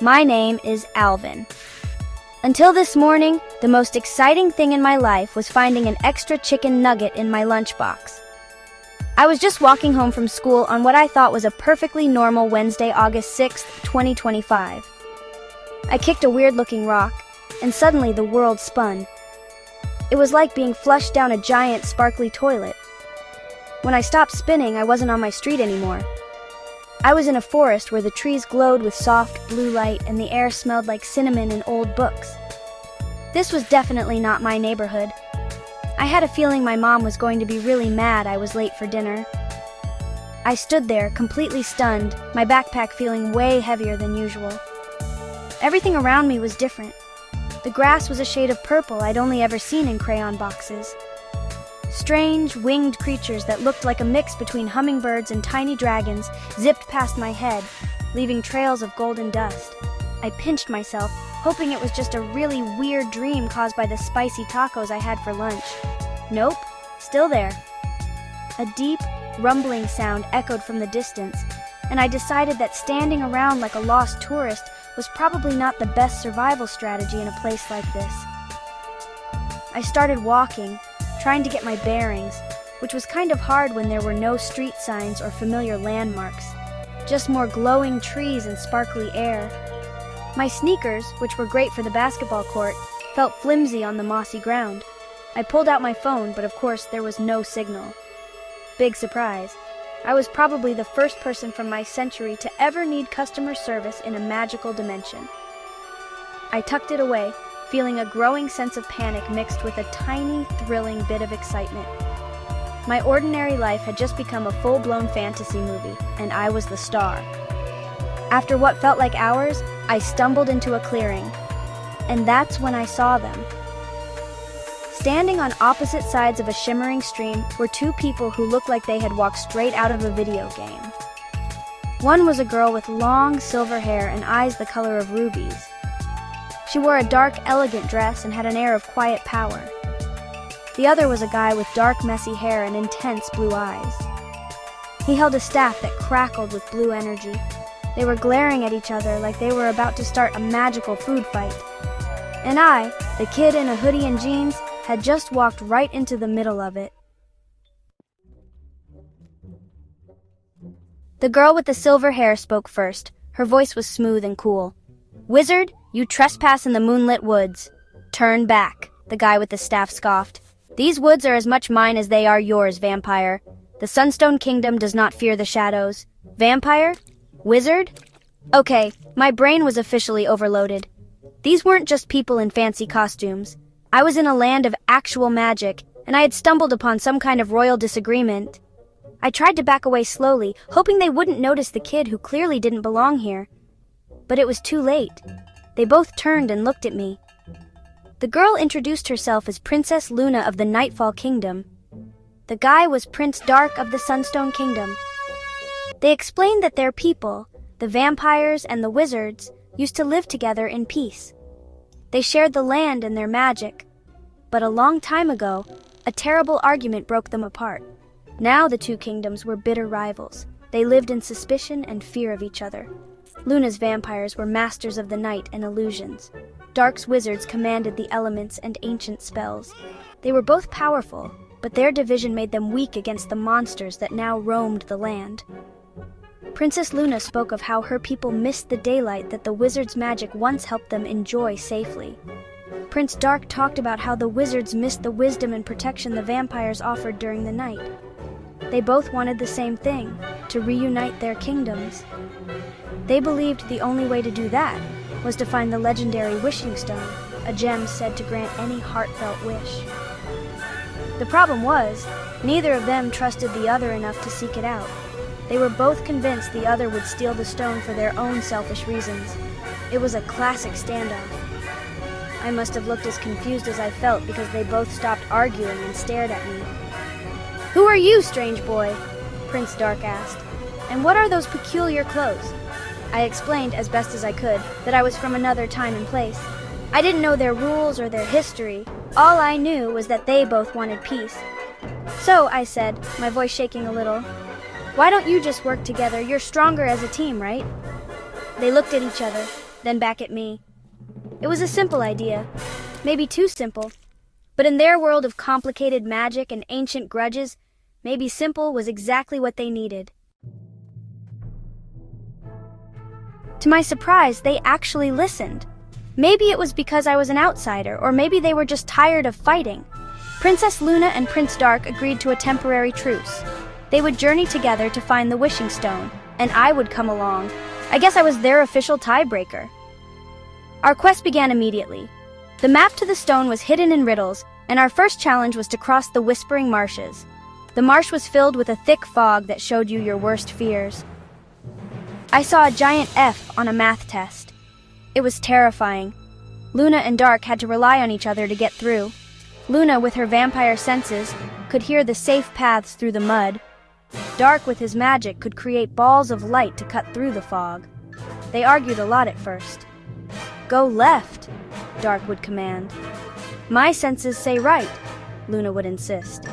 My name is Alvin. Until this morning, the most exciting thing in my life was finding an extra chicken nugget in my lunchbox. I was just walking home from school on what I thought was a perfectly normal Wednesday, August 6th, 2025. I kicked a weird-looking rock, and suddenly the world spun. It was like being flushed down a giant, sparkly toilet. When I stopped spinning, I wasn't on my street anymore. I was in a forest where the trees glowed with soft blue light and the air smelled like cinnamon and old books. This was definitely not my neighborhood. I had a feeling my mom was going to be really mad I was late for dinner. I stood there, completely stunned, my backpack feeling way heavier than usual. Everything around me was different. The grass was a shade of purple I'd only ever seen in crayon boxes. Strange, winged creatures that looked like a mix between hummingbirds and tiny dragons zipped past my head, leaving trails of golden dust. I pinched myself, hoping it was just a really weird dream caused by the spicy tacos I had for lunch. Nope, still there. A deep, rumbling sound echoed from the distance, and I decided that standing around like a lost tourist was probably not the best survival strategy in a place like this. I started walking, trying to get my bearings, which was kind of hard when there were no street signs or familiar landmarks, just more glowing trees and sparkly air. My sneakers, which were great for the basketball court, felt flimsy on the mossy ground. I pulled out my phone, but of course there was no signal. Big surprise. I was probably the first person from my century to ever need customer service in a magical dimension. I tucked it away, feeling a growing sense of panic mixed with a tiny, thrilling bit of excitement. My ordinary life had just become a full-blown fantasy movie, and I was the star. After what felt like hours, I stumbled into a clearing, and that's when I saw them. Standing on opposite sides of a shimmering stream were two people who looked like they had walked straight out of a video game. One was a girl with long silver hair and eyes the color of rubies. She wore a dark, elegant dress and had an air of quiet power. The other was a guy with dark, messy hair and intense blue eyes. He held a staff that crackled with blue energy. They were glaring at each other like they were about to start a magical food fight. And I, the kid in a hoodie and jeans, had just walked right into the middle of it. The girl with the silver hair spoke first. Her voice was smooth and cool. "Wizard, you trespass in the moonlit woods. Turn back," the guy with the staff scoffed. "These woods are as much mine as they are yours, vampire. The Sunstone Kingdom does not fear the shadows." Vampire? Wizard? Okay, my brain was officially overloaded. These weren't just people in fancy costumes. I was in a land of actual magic, and I had stumbled upon some kind of royal disagreement. I tried to back away slowly, hoping they wouldn't notice the kid who clearly didn't belong here. But it was too late. They both turned and looked at me. The girl introduced herself as Princess Luna of the Nightfall Kingdom. The guy was Prince Dark of the Sunstone Kingdom. They explained that their people, the vampires and the wizards, used to live together in peace. They shared the land and their magic. But a long time ago, a terrible argument broke them apart. Now the two kingdoms were bitter rivals. They lived in suspicion and fear of each other. Luna's vampires were masters of the night and illusions. Dark's wizards commanded the elements and ancient spells. They were both powerful, but their division made them weak against the monsters that now roamed the land. Princess Luna spoke of how her people missed the daylight that the wizards' magic once helped them enjoy safely. Prince Dark talked about how the wizards missed the wisdom and protection the vampires offered during the night. They both wanted the same thing, to reunite their kingdoms. They believed the only way to do that was to find the legendary wishing stone, a gem said to grant any heartfelt wish. The problem was, neither of them trusted the other enough to seek it out. They were both convinced the other would steal the stone for their own selfish reasons. It was a classic standoff. I must have looked as confused as I felt because they both stopped arguing and stared at me. "Who are you, strange boy?" Prince Dark asked. "And what are those peculiar clothes?" I explained as best as I could that I was from another time and place. I didn't know their rules or their history. All I knew was that they both wanted peace. "So," I said, my voice shaking a little, "why don't you just work together? You're stronger as a team, right?" They looked at each other. then back at me. It was a simple idea, maybe too simple. But in their world of complicated magic and ancient grudges, maybe simple was exactly what they needed. To my surprise, they actually listened. Maybe it was because I was an outsider, or maybe they were just tired of fighting. Princess Luna and Prince Dark agreed to a temporary truce. They would journey together to find the wishing stone, and I would come along. I guess I was their official tiebreaker. Our quest began immediately. The map to the stone was hidden in riddles, and our first challenge was to cross the Whispering Marshes. The marsh was filled with a thick fog that showed you your worst fears. I saw a giant F on a math test. It was terrifying. Luna and Dark had to rely on each other to get through. Luna, with her vampire senses, could hear the safe paths through the mud. Dark, with his magic, could create balls of light to cut through the fog. They argued a lot at first. "Go left," Dark would command. "My senses say right," Luna would insist.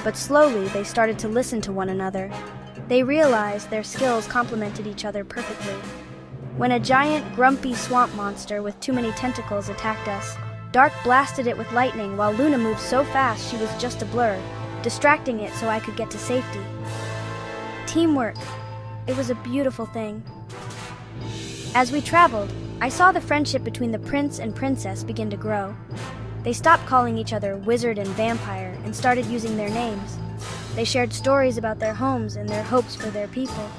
But slowly they started to listen to one another. They realized their skills complemented each other perfectly. When a giant, grumpy swamp monster with too many tentacles attacked us, Dark blasted it with lightning while Luna moved so fast she was just a blur, distracting it so I could get to safety. Teamwork. It was a beautiful thing. As we traveled, I saw the friendship between the prince and princess begin to grow. They stopped calling each other wizard and vampire and started using their names. They shared stories about their homes and their hopes for their people.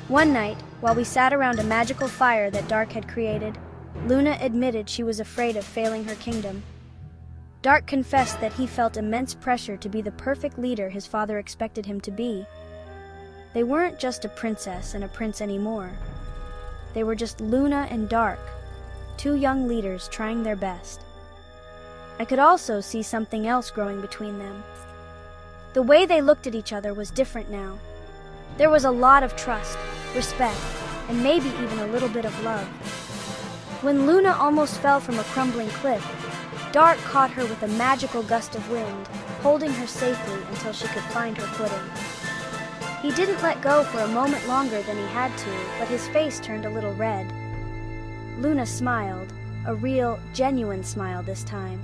One night, while we sat around a magical fire that Dark had created, Luna admitted she was afraid of failing her kingdom. Dark confessed that he felt immense pressure to be the perfect leader his father expected him to be. They weren't just a princess and a prince anymore. They were just Luna and Dark, two young leaders trying their best. I could also see something else growing between them. The way they looked at each other was different now. There was a lot of trust, respect, and maybe even a little bit of love. When Luna almost fell from a crumbling cliff, Dark caught her with a magical gust of wind, holding her safely until she could find her footing. He didn't let go for a moment longer than he had to, but his face turned a little red. Luna smiled, a real, genuine smile this time.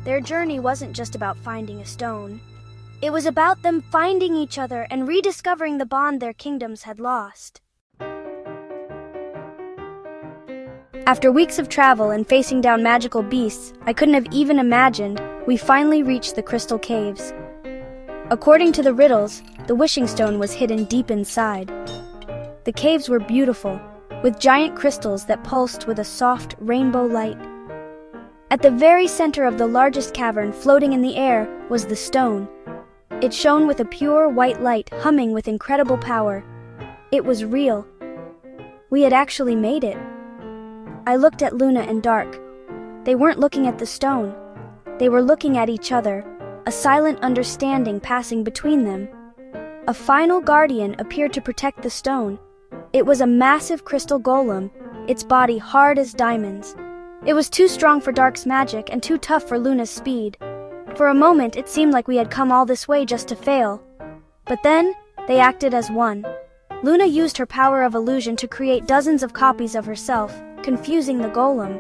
Their journey wasn't just about finding a stone. It was about them finding each other and rediscovering the bond their kingdoms had lost. After weeks of travel and facing down magical beasts I couldn't have even imagined, we finally reached the Crystal Caves. According to the riddles, the wishing stone was hidden deep inside. The caves were beautiful, with giant crystals that pulsed with a soft rainbow light. At the very center of the largest cavern, floating in the air, was the stone. It shone with a pure white light, humming with incredible power. It was real. We had actually made it. I looked at Luna and Dark. They weren't looking at the stone. They were looking at each other, a silent understanding passing between them. A final guardian appeared to protect the stone. It was a massive crystal golem, its body hard as diamonds. It was too strong for Dark's magic and too tough for Luna's speed. For a moment, it seemed like we had come all this way just to fail. But then, they acted as one. Luna used her power of illusion to create dozens of copies of herself, confusing the golem.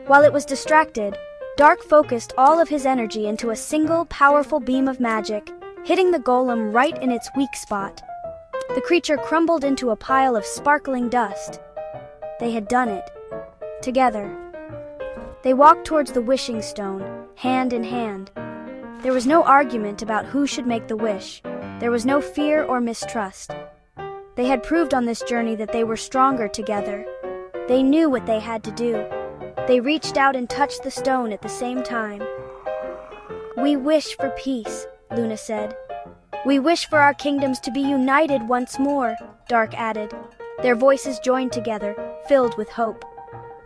While it was distracted, Dark focused all of his energy into a single, powerful beam of magic, hitting the golem right in its weak spot. The creature crumbled into a pile of sparkling dust. They had done it. Together. They walked towards the wishing stone, hand in hand. There was no argument about who should make the wish. There was no fear or mistrust. They had proved on this journey that they were stronger together. They knew what they had to do. They reached out and touched the stone at the same time. "We wish for peace," Luna said. "We wish for our kingdoms to be united once more," Dark added. Their voices joined together, filled with hope.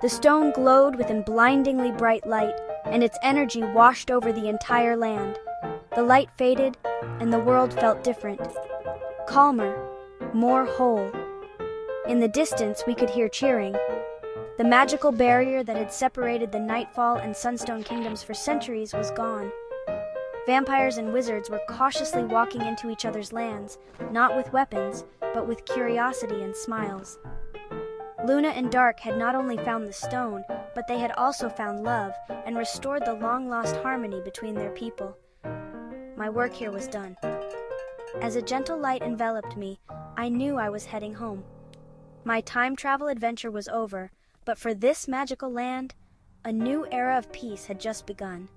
The stone glowed with a blindingly bright light, and its energy washed over the entire land. The light faded, and the world felt different. Calmer, more whole. In the distance, we could hear cheering. The magical barrier that had separated the Nightfall and Sunstone kingdoms for centuries was gone. Vampires and wizards were cautiously walking into each other's lands, not with weapons, but with curiosity and smiles. Luna and Dark had not only found the stone, but they had also found love and restored the long-lost harmony between their people. My work here was done. As a gentle light enveloped me, I knew I was heading home. My time travel adventure was over, but for this magical land, a new era of peace had just begun.